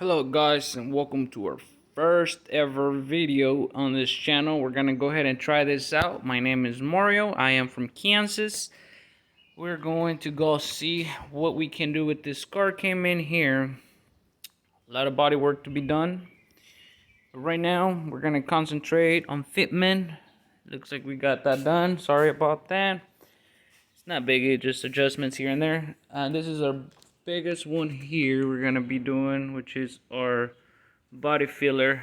Hello guys, and welcome to our first ever video on this channel. We're gonna go ahead and try this out. My name is Mario. I am from Kansas. We're going to go see what we can do with this car. Came in here, a lot of body work to be done, but right now we're gonna concentrate on fitment. Looks like we got that done. Sorry about that. It's not big, just adjustments here and there. This is our biggest one here we're gonna be doing, which is our body filler.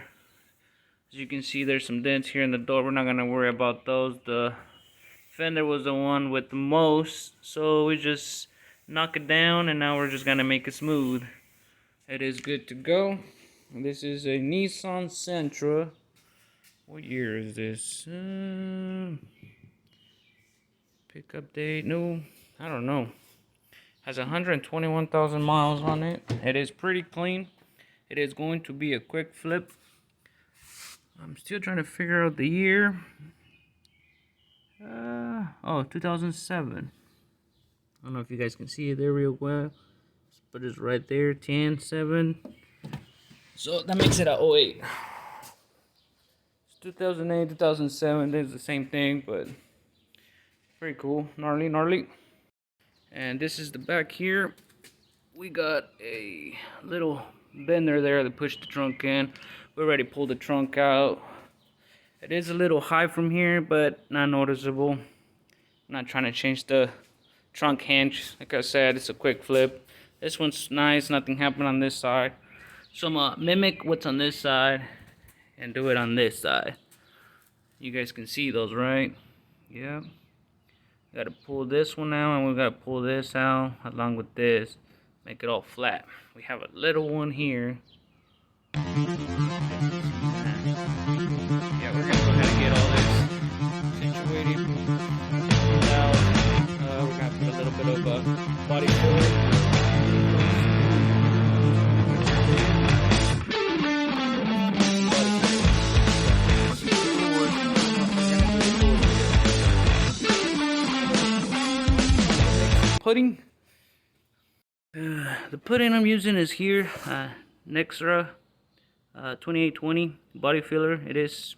As you can see, there's some dents here in the door. We're not gonna worry about those. The fender was the one with the most, so we just knock it down, and now we're just gonna make it smooth. It is good to go. This is a Nissan Sentra. What year is this? Pickup date? No, I don't know. Has 121,000 miles on it. It is pretty clean. It is going to be a quick flip. I'm still trying to figure out the year. 2007. I don't know if you guys can see it there real well, but it's right there, 10-7. So that makes it a 08. It's 2008, 2007. It's the same thing, but pretty cool. Gnarly. And this is the back here. We got a little bender there that pushed the trunk in. We already pulled the trunk out. It is a little high from here, but not noticeable. I'm not trying to change the trunk hinge. Like I said, it's a quick flip. This one's nice, nothing happened on this side. So I'm gonna mimic what's on this side and do it on this side. You guys can see those, right? Yeah. Gotta pull this one out, and we gotta pull this out along with this. Make it all flat. We have a little one here. Yeah, we're gonna go ahead and get all this situated. Now, we're gonna put a little bit of body filler. Pudding. The pudding I'm using is here, Nexra 2820 body filler. It is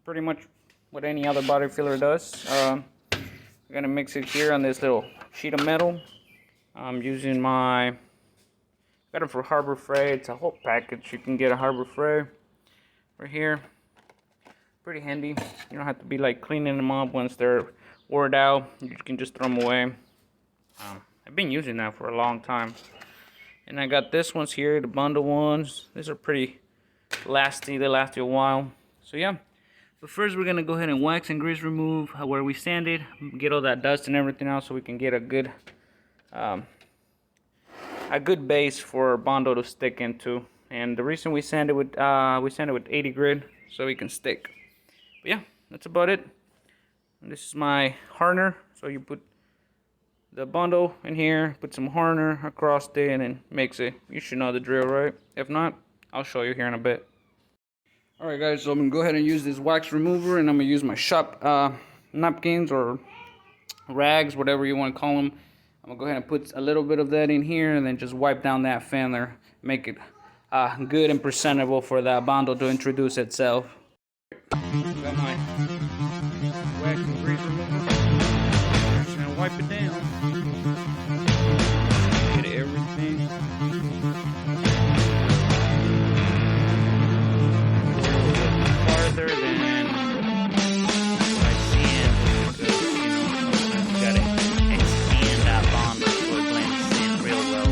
pretty much what any other body filler does. We're gonna mix it here on this little sheet of metal. I'm using got it for Harbor Freight. It's a whole package. You can get a Harbor Freight right here. Pretty handy. You don't have to be like cleaning them up once they're worn out. You can just throw them away. I've been using that for a long time. And I got this ones here, the bundle ones. These are pretty lasty. They last you a while. So yeah. But first we're gonna go ahead and wax and grease remove where we sanded, get all that dust and everything else, so we can get a good base for our bondo to stick into. And the reason we sanded with 80 grit so we can stick. But yeah, that's about it. And this is my hardener. So you put the bundle in here, put some hardener across it, and then mix it. You should know the drill, right? If not, I'll show you here in a bit. Alright guys, so I'm going to go ahead and use this wax remover, and I'm going to use my shop napkins or rags, whatever you want to call them. I'm going to go ahead and put a little bit of that in here, and then just wipe down that fender. Make it good and presentable for that bundle to introduce itself. Got my wax and grease remover. Just going to wipe it down. Get everything. Farther than what I can, because you gotta expand that bond so it blends in real well.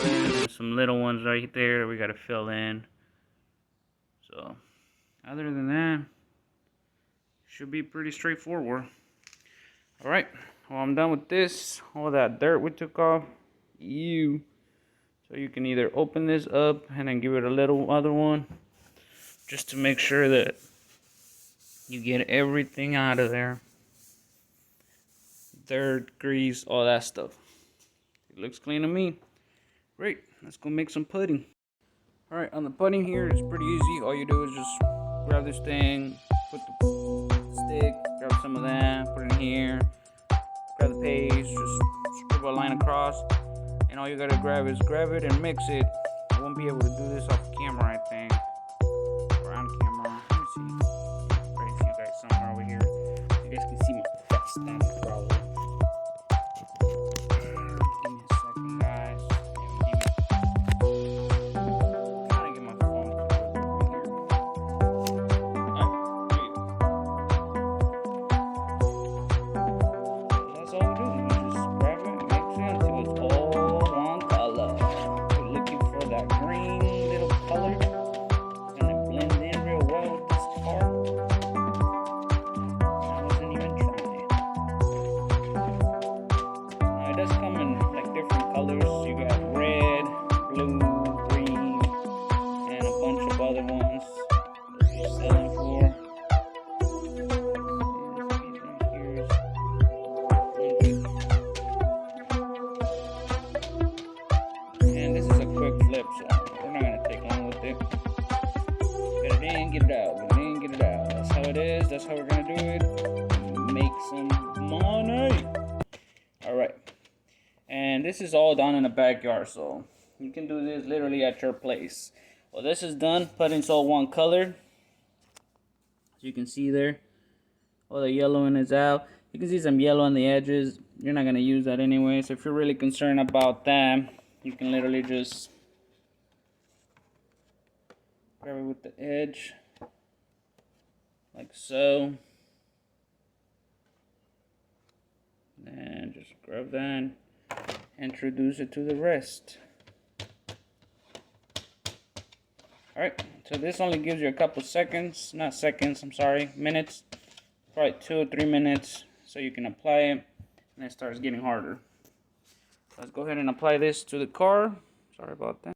There's some little ones right there we gotta fill in. So other than that, should be pretty straightforward. Alright, well, I'm done with this. All that dirt we took off. So you can either open this up and then give it a little other one, just to make sure that you get everything out of there. Dirt, grease, all that stuff. It looks clean to me. Great, let's go make some pudding. Alright, on the pudding here, it's pretty easy. All you do is just grab this thing, put the stick, grab some of that, put it in here, grab the paste, just a line across, and all you gotta grab it and mix it. I won't be able to do this off camera, I think, or on camera. Let me see. Probably see you guys somewhere over here. You guys can see my face then, probably. Give me a second, guys. Gotta get my phone over here. Alright, there you go. That's all we do. You just grab it, mix it until it's all one color. We're looking for that green little color. It's gonna blend in real well with this car. I wasn't even trying. Now it does come in like different colors. You got red, blue, green, and a bunch of other ones that you're selling for. And this is a quick flip, so we're not gonna take long with it. Get it in, get it out. Get it in, get it out. That's how it is. That's how we're gonna do it. Make some money. All right. And this is all done in the backyard, so you can do this literally at your place. Well, this is done. Putting's all one color. As you can see there, all the yellowing is out. You can see some yellow on the edges. You're not gonna use that anyway, so if you're really concerned about that, you can literally just grab it with the edge, like so. And just grab that, introduce it to the rest. Alright, so this only gives you a couple seconds, not seconds, I'm sorry, minutes. Probably 2 or 3 minutes, so you can apply it, and it starts getting harder. Let's go ahead and apply this to the car. Sorry about that.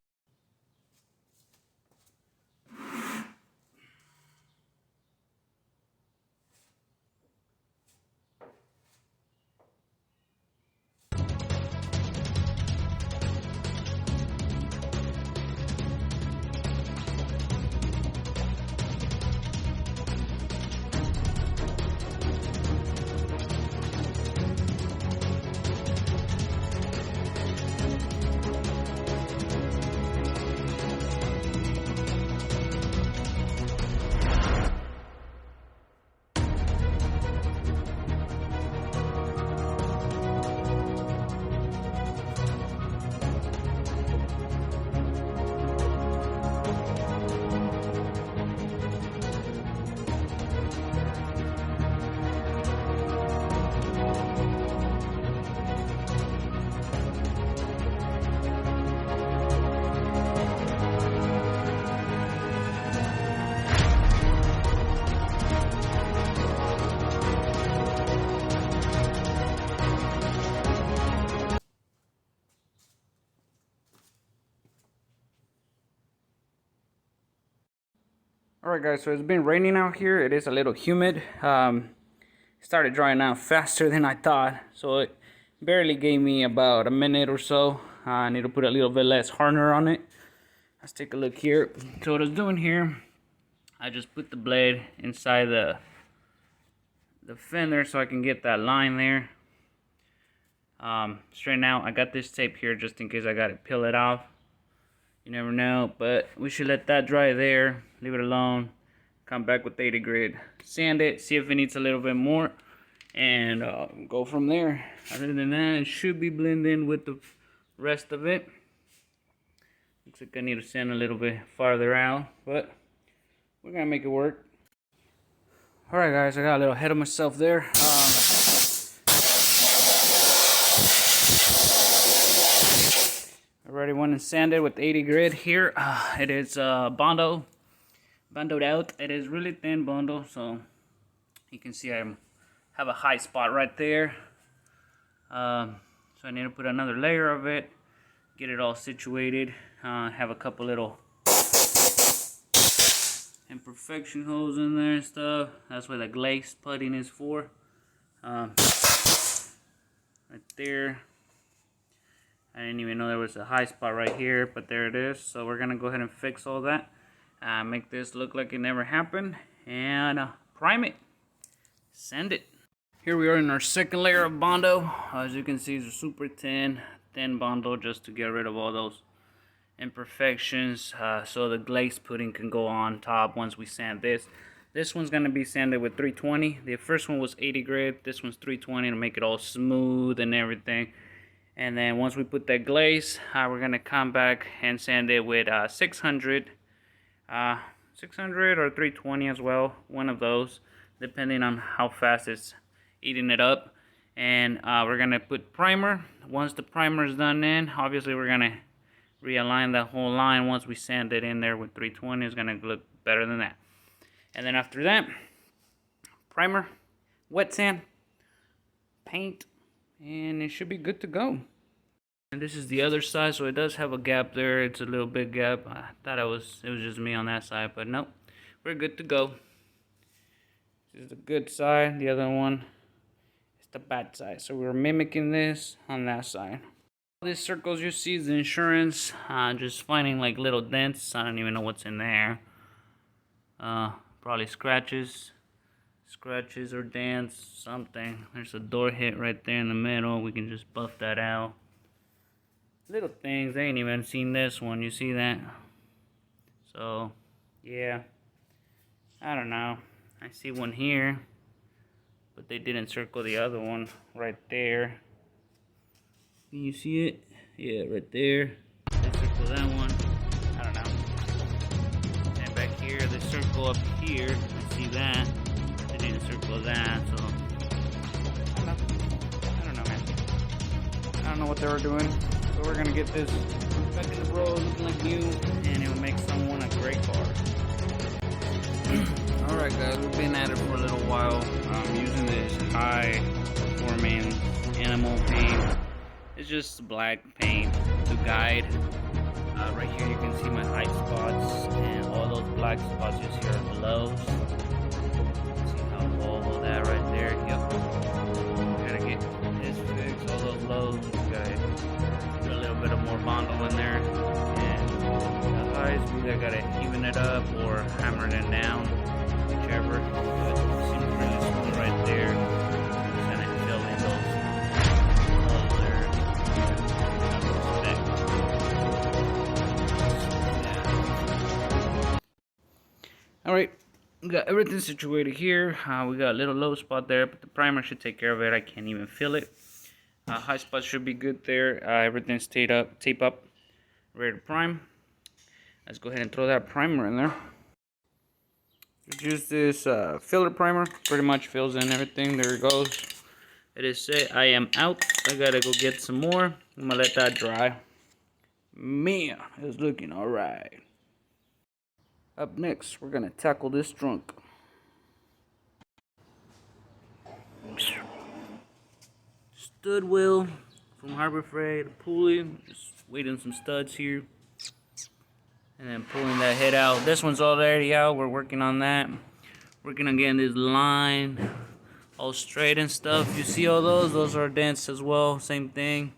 Alright guys, so it's been raining out here. It is a little humid. It started drying out faster than I thought, so it barely gave me about a minute or so. I need to put a little bit less hardener on it. Let's take a look here. So what I was doing here, I just put the blade inside the fender so I can get that line there. Straighten out. I got this tape here just in case I got to peel it off. You never know, but we should let that dry there, leave it alone, come back with 80 grit, sand it, see if it needs a little bit more, and go from there. Other than that, it should be blending with the rest of it. Looks like I need to sand a little bit farther out, but we're gonna make it work. Alright guys, I got a little ahead of myself there. Already went and sanded with 80 grit here. It is bondoed out. It is really thin bondo, so you can see I have a high spot right there. So I need to put another layer of it, get it all situated. Have a couple little imperfection holes in there and stuff. That's what the glaze putting is for. Right there. I didn't even know there was a high spot right here, but there it is. So we're gonna go ahead and fix all that. Make this look like it never happened, and prime it. Send it. Here we are in our second layer of Bondo. As you can see, it's a super thin Bondo just to get rid of all those imperfections, so the glaze pudding can go on top once we sand this. This one's going to be sanded with 320. The first one was 80 grit. This one's 320 to make it all smooth and everything. And then once we put that glaze, we're going to come back and sand it with 600. 600 or 320 as well, one of those, depending on how fast it's eating it up. And we're gonna put primer. Once the primer is done in, obviously we're gonna realign that whole line. Once we sand it in there with 320, it's gonna look better than that. And then after that, primer, wet sand, paint, and it should be good to go. And this is the other side, so it does have a gap there. It's a little big gap. I thought it was just me on that side, but nope, we're good to go. This is the good side. The other one is the bad side. So we're mimicking this on that side. All these circles you see is the insurance. Just finding like little dents. I don't even know what's in there. Probably scratches or dents, something. There's a door hit right there in the middle. We can just buff that out. Little things. They ain't even seen this one. You see that? So, yeah. I don't know. I see one here, but they didn't circle the other one right there. Can you see it? Yeah, right there. They circle that one. I don't know. And back here, they circle up here. I see that. They didn't circle that, so I don't know, man. I don't know what they were doing. So we're gonna get this back in the road looking like new, and it will make someone a great car. Alright guys, we've been at it for a little while. I'm using this high performing animal paint. It's just black paint to guide. Right here you can see my high spots, and all those black spots you see are lows. See how all of that right there? Yep. Gotta get this fixed, all those lows. Gotta put a little bit of more Bondo in there. And the highs, we either gotta even it up or hammer it down. Whichever, but it seems really smooth right there. Just gonna fill in those there. Alright, we got everything situated here. We got a little low spot there, but the primer should take care of it. I can't even feel it. High spot should be good there. Everything's tape up, ready to prime. Let's go ahead and throw that primer in there. Use this filler primer, pretty much fills in everything. There it goes. It is set. I am out. I gotta go get some more. I'm gonna let that dry. Man, it's looking alright. Up next, we're gonna tackle this trunk. Stud wheel from Harbor Freight, the pulley, just waiting some studs here. And then pulling that head out. This one's already out. We're working on that. Working on getting this line all straight and stuff. You see all those? Those are dents as well. Same thing.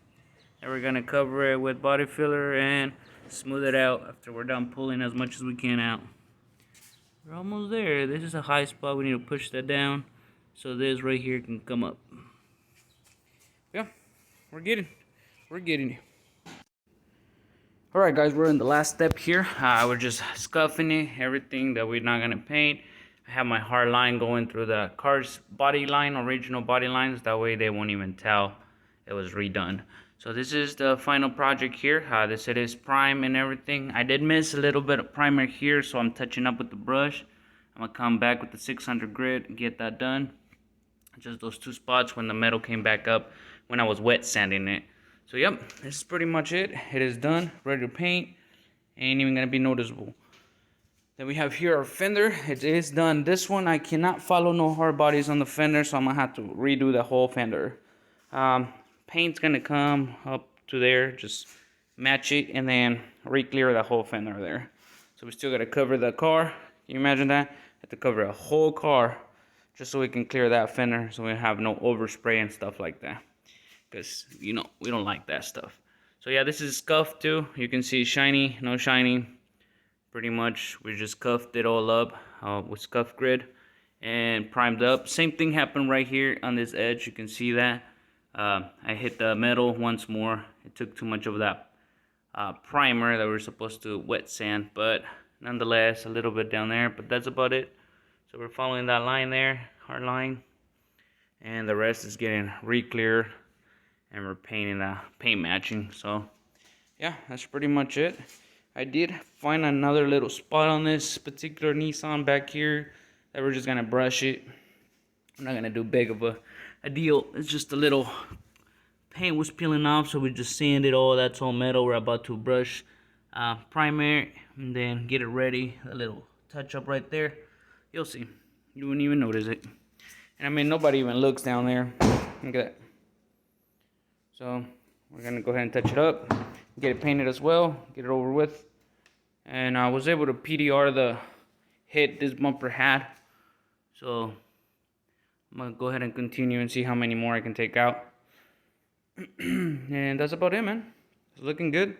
And we're gonna cover it with body filler and smooth it out after we're done pulling as much as we can out. We're almost there. This is a high spot. We need to push that down so this right here can come up. Yeah, we're getting it. Alright guys, we're in the last step here. We're just scuffing it, everything that we're not gonna paint. I have my hard line going through the car's body line, original body lines. That way they won't even tell it was redone. So this is the final project here. This it is prime and everything. I did miss a little bit of primer here, so I'm touching up with the brush. I'm gonna come back with the 600 grit and get that done. Just those two spots when the metal came back up when I was wet sanding it. So yep, this is pretty much it. It is done, ready to paint. Ain't even gonna be noticeable. Then we have here our fender. It is done. This one I cannot follow no hard bodies on the fender, so I'm gonna have to redo the whole fender. Paint's gonna come up to there, just match it, and then re-clear the whole fender there. So we still gotta cover the car. Can you imagine that? Have to cover a whole car just so we can clear that fender, so we have no overspray and stuff like that. Because, you know, we don't like that stuff. So yeah, this is scuffed too. You can see shiny, no shiny. Pretty much, we just scuffed it all up with scuff grid. and primed up. Same thing happened right here on this edge. You can see that. I hit the metal once more. It took too much of that primer that we're supposed to wet sand, but nonetheless a little bit down there, but that's about it. So we're following that line there, our line, and the rest is getting re-cleared, and we're painting the paint matching. So yeah, that's pretty much it. I did find another little spot on this particular Nissan back here that we're just gonna brush it. I'm not gonna do big of a deal. It's just a little paint was peeling off, so we just sanded all that's all metal. We're about to brush primer and then get it ready. A little touch up right there. You'll see. You wouldn't even notice it. And I mean, nobody even looks down there. Look at that. So we're gonna go ahead and touch it up, get it painted as well, get it over with. And I was able to PDR the hit this bumper had. So I'm gonna go ahead and continue and see how many more I can take out. And that's about it, man. It's looking good.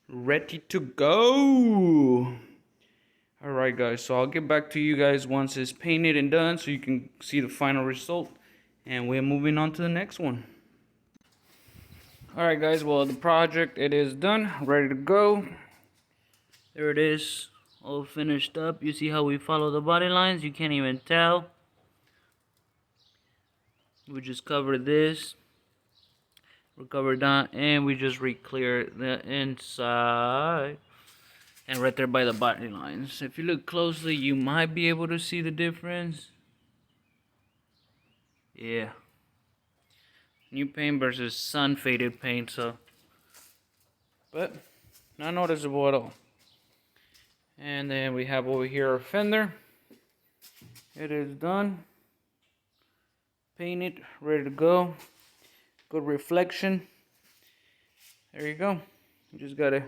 Ready to go. Alright guys, so I'll get back to you guys once it's painted and done so you can see the final result. And we're moving on to the next one. Alright guys, well the project, it is done, ready to go. There it is, all finished up. You see how we follow the body lines? You can't even tell. We just cover this, we cover that, and we just re-clear the inside. And right there by the body lines. If you look closely, you might be able to see the difference. Yeah. New paint versus sun faded paint, so. But not noticeable at all. And then we have over here our fender. It is done. Painted, ready to go. Good reflection. There you go. You just gotta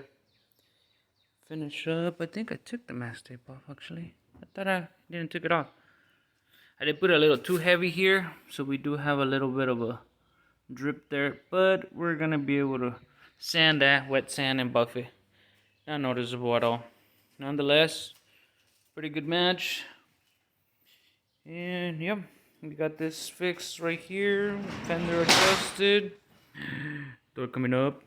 finish up. I think I took the mask tape off actually. I thought I didn't take it off. I did put a little too heavy here, so we do have a little bit of a drip there, but we're gonna be able to sand that, wet sand and buff it. Not noticeable at all. Nonetheless, pretty good match. And yep, we got this fixed right here. Fender adjusted. Door coming up.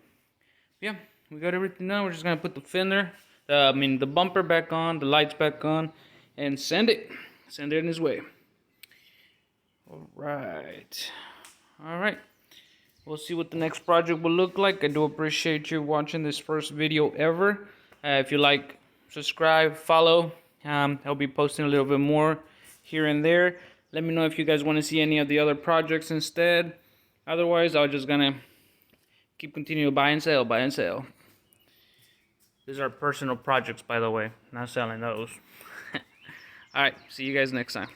Yeah, we got everything done. We're just gonna put the fender, the bumper back on, the lights back on, and send it in his way. All right. We'll see what the next project will look like. I do appreciate you watching this first video ever. If you like, subscribe, follow. I'll be posting a little bit more here and there. Let me know if you guys want to see any of the other projects instead. Otherwise, I'm just gonna keep continuing to buy and sell. These are personal projects, by the way. Not selling those. Alright, see you guys next time.